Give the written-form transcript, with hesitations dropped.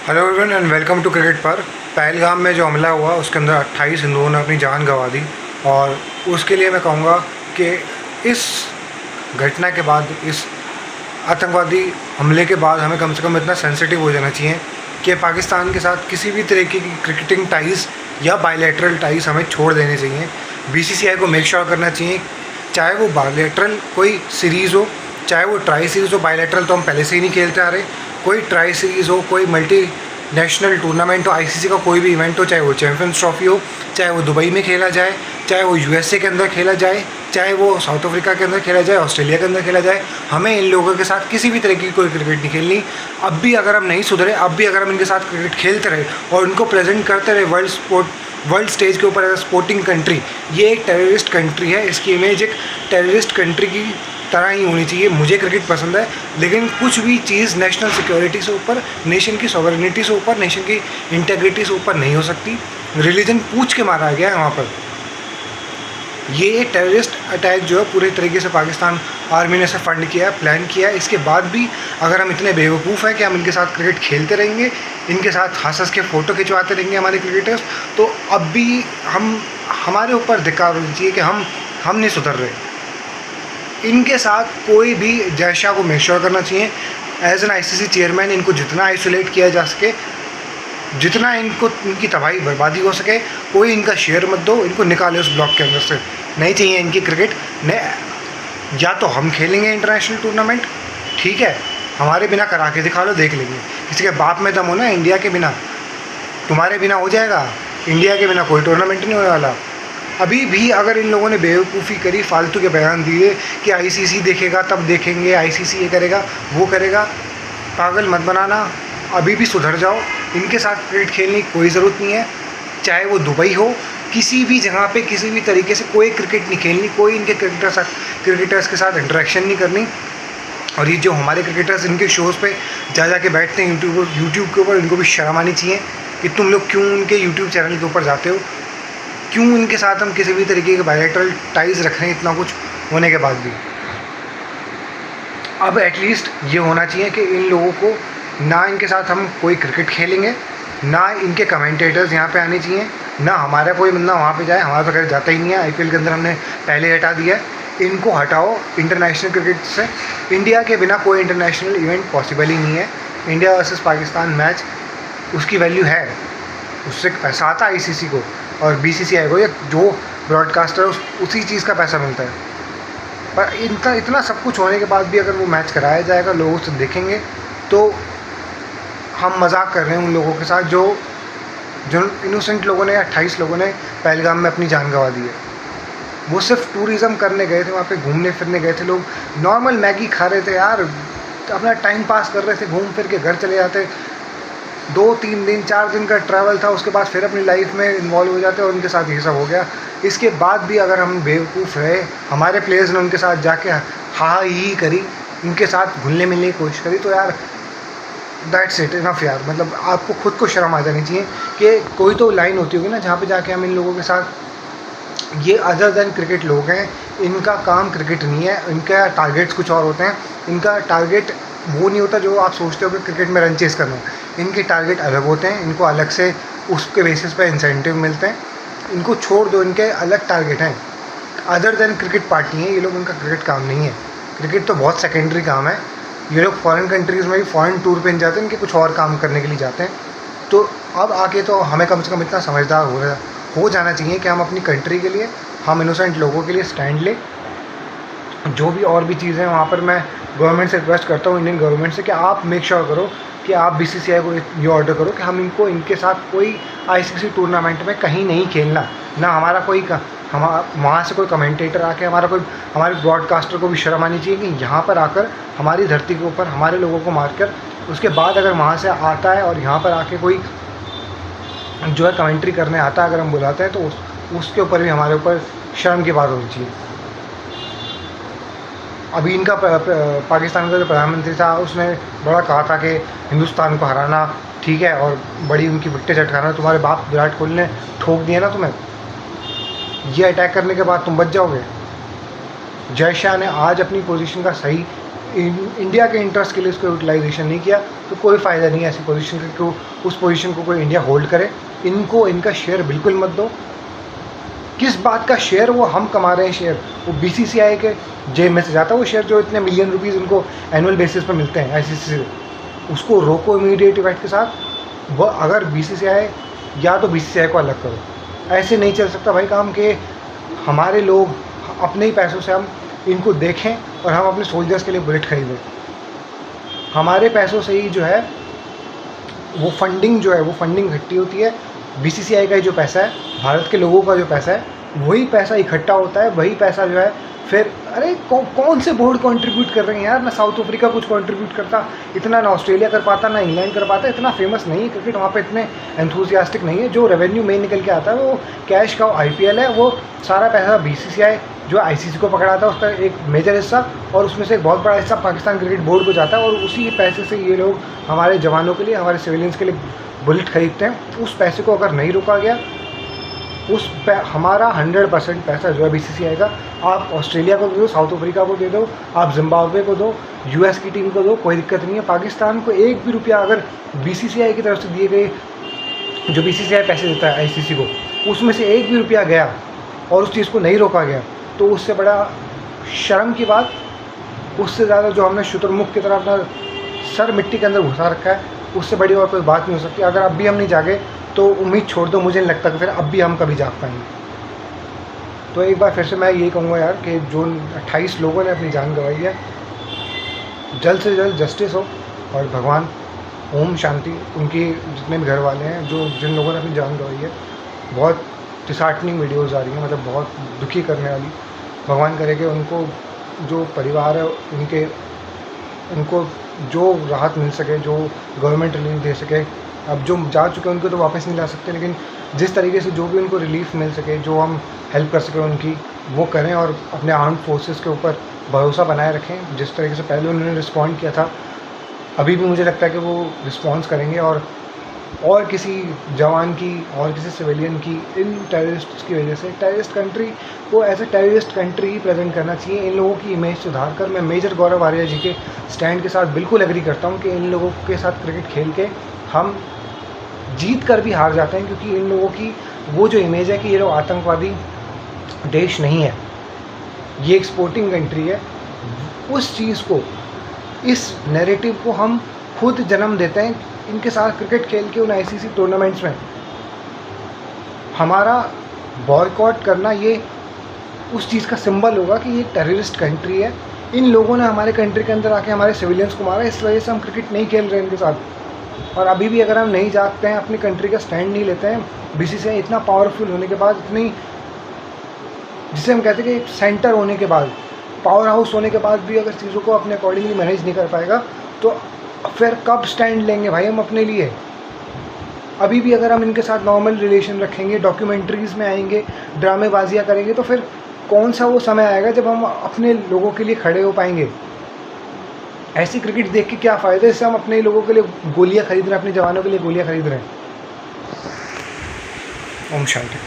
Hello everyone and welcome to cricket पर। पहलगाम में जो हमला हुआ उसके अंदर 28 हिंदुओं ने अपनी जान गंवा दी और उसके लिए मैं कहूँगा कि इस घटना के बाद, इस आतंकवादी हमले के बाद हमें कम से कम इतना सेंसिटिव हो जाना चाहिए कि पाकिस्तान के साथ किसी भी तरीके की क्रिकेटिंग टाइज़ या बायलैटरल टाइज़ हमें छोड़ देने चाहिए। बीसीसीआई को मेक श्योर करना चाहिए, चाहे वो बायलैटरल कोई सीरीज़ हो, चाहे वो ट्राई सीरीज़ हो। बायलैटरल तो हम पहले से ही नहीं खेलते आ रहे। कोई ट्राई सीरीज़ हो, कोई मल्टी नेशनल टूर्नामेंट हो, आईसीसी का कोई भी इवेंट हो, चाहे वो चैम्पियंस ट्रॉफी हो, चाहे वो दुबई में खेला जाए, चाहे वो यूएसए के अंदर खेला जाए, चाहे वो साउथ अफ्रीका के अंदर खेला जाए, ऑस्ट्रेलिया के अंदर खेला जाए, हमें इन लोगों के साथ किसी भी तरह की कोई क्रिकेट नहीं खेलनी। अब भी अगर हम नहीं सुधरे, अब भी अगर हम इनके साथ क्रिकेट खेलते रहे और उनको प्रेजेंट करते रहे वर्ल्ड स्टेज के ऊपर एज अ स्पोर्टिंग कंट्री, ये एक टेररिस्ट कंट्री है, इसकी इमेज एक टेररिस्ट कंट्री की तरह ही होनी चाहिए। मुझे क्रिकेट पसंद है, लेकिन कुछ भी चीज़ नेशनल सिक्योरिटी से ऊपर, नेशन की सॉवरेनिटी से ऊपर, नेशन की इंटेग्रिटी से ऊपर नहीं हो सकती। रिलीजन पूछ के मारा गया है वहाँ पर। ये टेररिस्ट अटैक जो है पूरे तरीके से पाकिस्तान आर्मी ने से फंड किया है, प्लान किया है। इसके बाद भी अगर हम इतने बेवकूफ़ हैं कि हम इनके साथ क्रिकेट खेलते रहेंगे, इनके साथ हंस के फ़ोटो खिंचवाते रहेंगे हमारे क्रिकेटर्स, तो अब भी हमारे ऊपर धिक्कार होनी चाहिए कि हम नहीं सुधर रहे। इनके साथ कोई भी जय शाह को मेश्योर करना चाहिए एज एन आईसीसी चेयरमैन, इनको जितना आइसोलेट किया जा सके, जितना इनकी तबाही बर्बादी हो सके, कोई इनका शेयर मत दो, इनको निकाले उस ब्लॉक के अंदर से। नहीं चाहिए इनकी क्रिकेट। या तो हम खेलेंगे इंटरनेशनल टूर्नामेंट, ठीक है, हमारे बिना करा के दिखा लो, देख लेंगे। किसी के बाप में दम हो ना, इंडिया के बिना, तुम्हारे बिना हो जाएगा, इंडिया के बिना कोई टूर्नामेंट नहीं होने वाला। अभी भी अगर इन लोगों ने बेवकूफ़ी करी, फालतू के बयान दिए कि आईसीसी देखेगा तब देखेंगे, आईसीसी ये करेगा वो करेगा, पागल मत बनाना। अभी भी सुधर जाओ। इनके साथ क्रिकेट खेलने की कोई ज़रूरत नहीं है। चाहे वो दुबई हो, किसी भी जगह पे किसी भी तरीके से कोई क्रिकेट नहीं खेलनी, कोई इनके क्रिकेटर्स के साथ इंटरेक्शन नहीं करनी। और ये जो हमारे क्रिकेटर्स इनके शोज़ पे जा के बैठते हैं यूट्यूब के ऊपर, इनको भी शर्म आनी चाहिए कि तुम लोग क्यों उनके यूट्यूब चैनल के ऊपर जाते हो, क्यों इनके साथ हम किसी भी तरीके के बायलैटरल टाइज़ रख रहे हैं इतना कुछ होने के बाद भी। अब एटलीस्ट ये होना चाहिए कि इन लोगों को ना इनके साथ हम कोई क्रिकेट खेलेंगे, ना इनके कमेंटेटर्स यहाँ पे आने चाहिए, ना हमारा कोई बंदा वहाँ पे जाए। हमारा तो खैर जाता ही नहीं है, आईपीएल के अंदर हमने पहले हटा दिया है। इनको हटाओ इंटरनेशनल क्रिकेट से। इंडिया के बिना कोई इंटरनेशनल इवेंट पॉसिबल ही नहीं है। इंडिया वर्सेस पाकिस्तान मैच, उसकी वैल्यू है, उससे पैसा आता है आईसीसी को और बीसीसीआई को, या जो ब्रॉडकास्टर उसी चीज़ का पैसा मिलता है। पर इतना सब कुछ होने के बाद भी अगर वो मैच कराया जाएगा, लोग उसे देखेंगे, तो हम मजाक कर रहे हैं उन लोगों के साथ जो इनोसेंट लोगों ने, 28 लोगों ने पहलगाम में अपनी जान गंवा दी है। वो सिर्फ टूरिज़म करने गए थे, वहाँ पे घूमने फिरने गए थे। लोग नॉर्मल मैगी खा रहे थे यार, अपना टाइम पास कर रहे थे, घूम फिर के घर चले जाते। 2-3 दिन 4 दिन का ट्रैवल था, उसके बाद फिर अपनी लाइफ में इन्वॉल्व हो जाते और उनके साथ ये सब हो गया। इसके बाद भी अगर हम बेवकूफ़ रहे, हमारे प्लेयर्स ने उनके साथ जाके हाँ ही करी, उनके साथ घुलने मिलने की कोशिश करी, तो यार दैट्स इट, इनफ यार। मतलब आपको खुद को शर्म आ जानी चाहिए कि कोई तो लाइन होती होगी ना जहाँ पे जाके हम इन लोगों के साथ, ये अदर देन क्रिकेट लोग हैं, इनका काम क्रिकेट नहीं है, इनका टारगेट्स कुछ और होते हैं। इनका टारगेट वो नहीं होता जो आप सोचते हो कि क्रिकेट में रन चेस करना। इनके टारगेट अलग होते हैं, इनको अलग से उसके बेसिस पे इंसेंटिव मिलते हैं। इनको छोड़ दो, इनके अलग टारगेट हैं, अदर देन क्रिकेट पार्टी हैं ये लोग। इनका क्रिकेट काम नहीं है, क्रिकेट तो बहुत सेकेंडरी काम है। ये लोग फॉरेन कंट्रीज़ में भी फॉरेन टूर पे जाते हैं, इनके कुछ और काम करने के लिए जाते हैं। तो अब आके तो हमें कम से कम इतना समझदार हो जाना चाहिए कि हम अपनी कंट्री के लिए, हम इनोसेंट लोगों के लिए स्टैंड लें। जो भी और भी चीज़ें वहाँ पर, मैं गवर्नमेंट से रिक्वेस्ट करता हूँ, इंडियन गवर्नमेंट से, कि आप मेक श्योर करो कि आप बीसीसीआई को ये ऑर्डर करो कि हम इनके साथ कोई आईसीसी टूर्नामेंट में कहीं नहीं खेलना। ना हमारा कोई वहाँ से कोई कमेंटेटर आके, हमारे ब्रॉडकास्टर को भी शर्म आनी चाहिए कि यहाँ पर आकर हमारी धरती के ऊपर हमारे लोगों को मारकर, उसके बाद अगर वहाँ से आता है और यहाँ पर आके कोई जो है कमेंट्री करने आता है, अगर हम बुलाते हैं, तो उसके ऊपर भी हमारे ऊपर शर्म की बात होनी चाहिए। अभी इनका पाकिस्तान का जो प्रधानमंत्री था, उसने बड़ा कहा था कि हिंदुस्तान को हराना ठीक है और बड़ी उनकी विकेटें चटकाना। तुम्हारे बाप विराट कोहली ने ठोक दिया ना तुम्हें, ये अटैक करने के बाद तुम बच जाओगे। जय शाह ने आज अपनी पोजीशन का सही इंडिया के इंटरेस्ट के लिए इसको यूटिलाइजेशन नहीं किया तो कोई फ़ायदा नहीं है ऐसी पोजीशन का कि उस पोजीशन को कोई इंडिया होल्ड करे। इनको इनका शेयर बिल्कुल मत दो। किस बात का शेयर? वो हम कमा रहे हैं शेयर, वो बीसीसीआई के जेब में से जाता है वो शेयर, जो इतने मिलियन रुपीज़ उनको एनुअल बेसिस पर मिलते हैं आईसीसी से। उसको रोको इमीडिएट इफेक्ट के साथ। वह अगर बीसीसीआई, या तो बीसीसीआई को अलग करो। ऐसे नहीं चल सकता भाई काम के हमारे लोग अपने ही पैसों से हम इनको देखें और हम अपने सोल्जर्स के लिए बुलेट खरीदें। हमारे पैसों से ही जो है वो फंडिंग इकट्ठी होती है। बीसीसीआई का ही जो पैसा है, भारत के लोगों का जो पैसा है, वही पैसा इकट्ठा होता है। वही पैसा जो है फिर अरे कौन से बोर्ड कंट्रीब्यूट कर रहे हैं यार? ना साउथ अफ्रीका कुछ कंट्रीब्यूट करता इतना, ना ऑस्ट्रेलिया कर पाता, ना इंग्लैंड कर पाता। इतना फेमस नहीं है क्रिकेट, वहाँ पे इतने एंथुसियास्टिक नहीं है। जो रेवेन्यू मेन निकल के आता है वो कैश का आईपीएल है। वो सारा पैसा बीसीसीआई जो आईसीसी को पकड़ाता है उसका एक मेजर हिस्सा, और उसमें से एक बहुत बड़ा हिस्सा पाकिस्तान क्रिकेट बोर्ड को जाता है। और उसी पैसे से ये लोग हमारे जवानों के लिए, हमारे सिविलियंस के लिए बुलेट खरीदते हैं। उस पैसे को अगर नहीं रोका गया, हमारा 100% पैसा जो है बीसीसीआई का, आप ऑस्ट्रेलिया को दे दो, साउथ अफ्रीका को दे दो, आप जिम्बाब्वे को दो, यूएस की टीम को दो, कोई दिक्कत नहीं है। पाकिस्तान को एक भी रुपया अगर बीसीसीआई की तरफ से दिए गए, जो बीसीसीआई पैसे देता है आईसीसी को, उसमें से एक भी रुपया गया और उस चीज़ को नहीं रोका गया, तो उससे बड़ा शर्म की बात, उससे ज़्यादा जो हमने शुतुरमुर्ग की तरह अपना सर मिट्टी के अंदर घुसा रखा है, उससे बड़ी और कोई बात नहीं हो सकती। अगर अब भी हम नहीं जागे तो उम्मीद छोड़ दो, मुझे नहीं लगता कि फिर अब भी हम कभी जाग पाएंगे। तो एक बार फिर से मैं यही कहूँगा यार कि जो 28 लोगों ने अपनी जान गंवाई है, जल्द से जल्द जस्टिस हो, और भगवान ओम शांति उनकी जितने भी घर वाले हैं, जो जिन लोगों ने अपनी जान गंवाई है। बहुत डिसहार्टनिंग वीडियोज़ आ रही हैं, मतलब बहुत दुखी करने वाली। भगवान करे कि उनको जो परिवार है उनको जो राहत मिल सके, जो गवर्नमेंट रिलीफ दे सके। अब जो जा चुके हैं उनको तो वापस नहीं ला सकते, लेकिन जिस तरीके से जो भी उनको रिलीफ मिल सके, जो हम हेल्प कर सकें उनकी, वो करें। और अपने आर्म्ड फोर्सेस के ऊपर भरोसा बनाए रखें। जिस तरीके से पहले उन्होंने रिस्पॉन्ड किया था, अभी भी मुझे लगता है कि वो रिस्पॉन्स करेंगे। और किसी जवान की और किसी सिविलियन की, इन टेररिस्ट की वजह से, टेररिस्ट कंट्री को एज ए टेररिस्ट कंट्री ही प्रेजेंट करना चाहिए। इन लोगों की इमेज सुधार कर, मैं मेजर गौरव आर्या जी के स्टैंड के साथ बिल्कुल एग्री करता हूँ कि इन लोगों के साथ क्रिकेट खेल के हम जीत कर भी हार जाते हैं, क्योंकि इन लोगों की वो जो इमेज है कि ये लोग आतंकवादी देश नहीं है, ये एक स्पोर्टिंग कंट्री है, उस चीज़ को, इस नैरेटिव को हम खुद जन्म देते हैं इनके साथ क्रिकेट खेल के। उन आईसीसी टूर्नामेंट्स में हमारा बॉयकॉट करना ये उस चीज़ का सिंबल होगा कि ये टेररिस्ट कंट्री है। इन लोगों ने हमारे कंट्री के अंदर आके हमारे सिविलियंस को मारा, इस वजह से हम क्रिकेट नहीं खेल रहे हैं इनके साथ। और अभी भी अगर हम नहीं जागते हैं, अपनी कंट्री का स्टैंड नहीं लेते हैं, बीसीसीआई इतना पावरफुल होने के बाद, इतनी, जिसे हम कहते हैं कि सेंटर होने के बाद, पावर हाउस होने के बाद भी अगर चीज़ों को अपने अकॉर्डिंगली मैनेज नहीं कर पाएगा, तो फिर कब स्टैंड लेंगे भाई हम अपने लिए? अभी भी अगर हम इनके साथ नॉर्मल रिलेशन रखेंगे, डॉक्यूमेंट्रीज़ में आएंगे, ड्रामेबाजियाँ करेंगे, तो फिर कौन सा वो समय आएगा जब हम अपने लोगों के लिए खड़े हो पाएंगे? ऐसी क्रिकेट देख के क्या फ़ायदा, इससे हम अपने लोगों के लिए गोलियां खरीद रहे हैं, अपने जवानों के लिए गोलियां खरीद रहे हैं। ओम शांति।